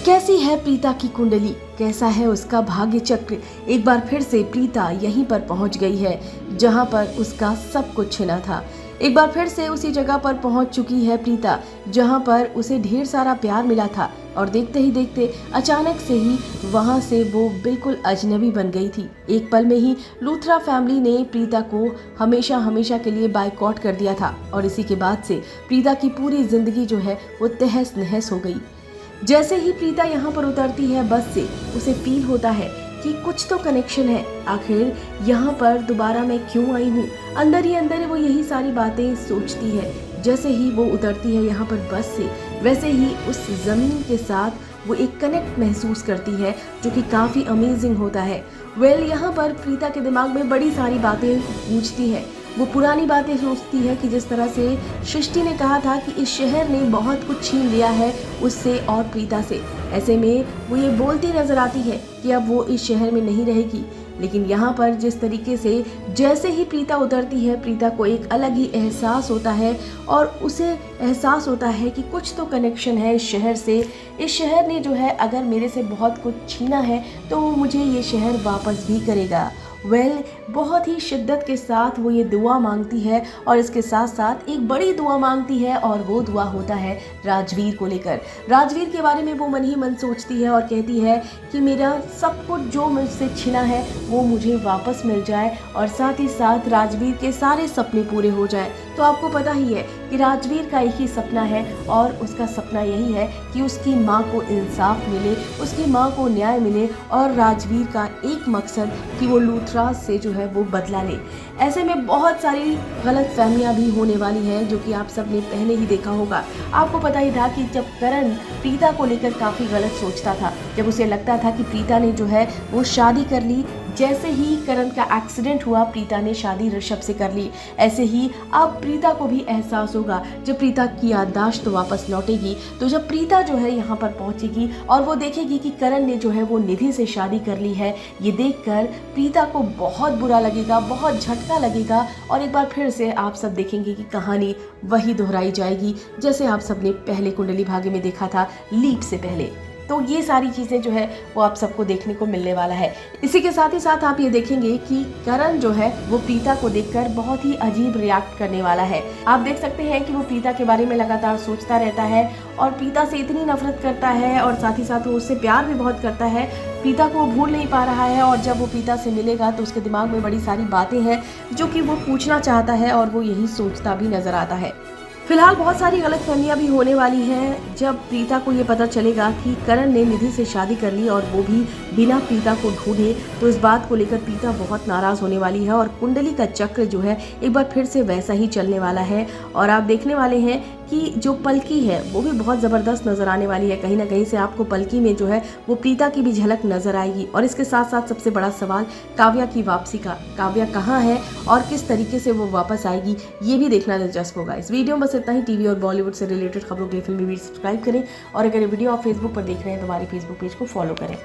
कैसी है प्रीता की कुंडली, कैसा है उसका भाग्य चक्र। एक बार फिर से प्रीता यहीं पर पहुंच गई है जहां पर उसका सब कुछ छिना था। एक बार फिर से उसी जगह पर पहुंच चुकी है प्रीता जहां पर उसे ढेर सारा प्यार मिला था और देखते ही देखते अचानक से ही वहां से वो बिल्कुल अजनबी बन गई थी। एक पल में ही लूथरा फैमिली ने प्रीता को हमेशा हमेशा के लिए बायकॉट कर दिया था और इसी के बाद से प्रीता की पूरी जिंदगी जो है वो तहस नहस हो गई। जैसे ही प्रीता यहाँ पर उतरती है बस से, उसे फील होता है कि कुछ तो कनेक्शन है। आखिर यहाँ पर दोबारा मैं क्यों आई हूँ। अंदर ही अंदर वो यही सारी बातें सोचती है। जैसे ही वो उतरती है यहाँ पर बस से, वैसे ही उस जमीन के साथ वो एक कनेक्ट महसूस करती है जो कि काफ़ी अमेजिंग होता है। यहाँ पर प्रीता के दिमाग में बड़ी सारी बातें गूंजती है। वो पुरानी बातें सोचती है कि जिस तरह से सृष्टि ने कहा था कि इस शहर ने बहुत कुछ छीन लिया है उससे और प्रीता से। ऐसे में वो ये बोलती नजर आती है कि अब वो इस शहर में नहीं रहेगी। लेकिन यहाँ पर जिस तरीके से जैसे ही प्रीता उतरती है, प्रीता को एक अलग ही एहसास होता है और उसे एहसास होता है कि कुछ तो कनेक्शन है इस शहर से। इस शहर ने जो है अगर मेरे से बहुत कुछ छीना है तो वो मुझे ये शहर वापस भी करेगा। बहुत ही शिद्दत के साथ वो ये दुआ मांगती है और इसके साथ साथ एक बड़ी दुआ मांगती है और वो दुआ होता है राजवीर को लेकर। राजवीर के बारे में वो मन ही मन सोचती है और कहती है कि मेरा सब कुछ जो मुझसे छिना है वो मुझे वापस मिल जाए और साथ ही साथ राजवीर के सारे सपने पूरे हो जाए। तो आपको पता ही है कि राजवीर का एक ही सपना है और उसका सपना यही है कि उसकी माँ को इंसाफ मिले, उसकी माँ को न्याय मिले और राजवीर का एक मकसद कि वो लूथरा से जो है वो बदला ले। ऐसे में बहुत सारी गलत फहमियाँ भी होने वाली हैं जो कि आप सब ने पहले ही देखा होगा। आपको पता ही था कि जब करण प्रीता को लेकर काफ़ी गलत सोचता था, जब उसे लगता था कि प्रीता ने जो है वो शादी कर ली, जैसे ही करण का एक्सीडेंट हुआ प्रीता ने शादी ऋषभ से कर ली। ऐसे ही अब प्रीता को भी एहसास होगा जब प्रीता की याददाश्त वापस लौटेगी, तो जब प्रीता जो है यहाँ पर पहुँचेगी और वो देखेगी कि करण ने जो है वो निधि से शादी कर ली है, ये देखकर प्रीता को बहुत बुरा लगेगा, बहुत झटका लगेगा और एक बार फिर से आप सब देखेंगे कि कहानी वही दोहराई जाएगी जैसे आप सब ने पहले कुंडली भाग्य में देखा था लीप से पहले। तो ये सारी चीज़ें जो है वो आप सबको देखने को मिलने वाला है। इसी के साथ ही साथ आप ये देखेंगे कि करण जो है वो प्रीता को देखकर बहुत ही अजीब रिएक्ट करने वाला है। आप देख सकते हैं कि वो प्रीता के बारे में लगातार सोचता रहता है और प्रीता से इतनी नफरत करता है और साथ ही साथ वो उससे प्यार भी बहुत करता है। प्रीता को वो भूल नहीं पा रहा है और जब वो प्रीता से मिलेगा तो उसके दिमाग में बड़ी सारी बातें हैं जो कि वो पूछना चाहता है और वो यही सोचता भी नजर आता है। फिलहाल बहुत सारी गलतफहमियां भी होने वाली हैं जब प्रीता को ये पता चलेगा कि करण ने निधि से शादी कर ली और वो भी बिना प्रीता को ढूंढे। तो इस बात को लेकर प्रीता बहुत नाराज होने वाली है और कुंडली का चक्र जो है एक बार फिर से वैसा ही चलने वाला है। और आप देखने वाले हैं कि जो पलकी है वो भी बहुत ज़बरदस्त नज़र आने वाली है। कहीं ना कहीं से आपको पलकी में जो है वो प्रीता की भी झलक नज़र आएगी। और इसके साथ साथ सबसे बड़ा सवाल काव्या की वापसी का, काव्या कहाँ है और किस तरीके से वो वापस आएगी, ये भी देखना दिलचस्प होगा। इस वीडियो में बस इतना ही। टीवी और बॉलीवुड से रिलेटेड खबरों के लिए फिल्मी वीडियो सब्सक्राइब करें और अगर ये वीडियो आप फेसबुक पर देख रहे हैं तो हमारे फेसबुक पेज को फॉलो करें।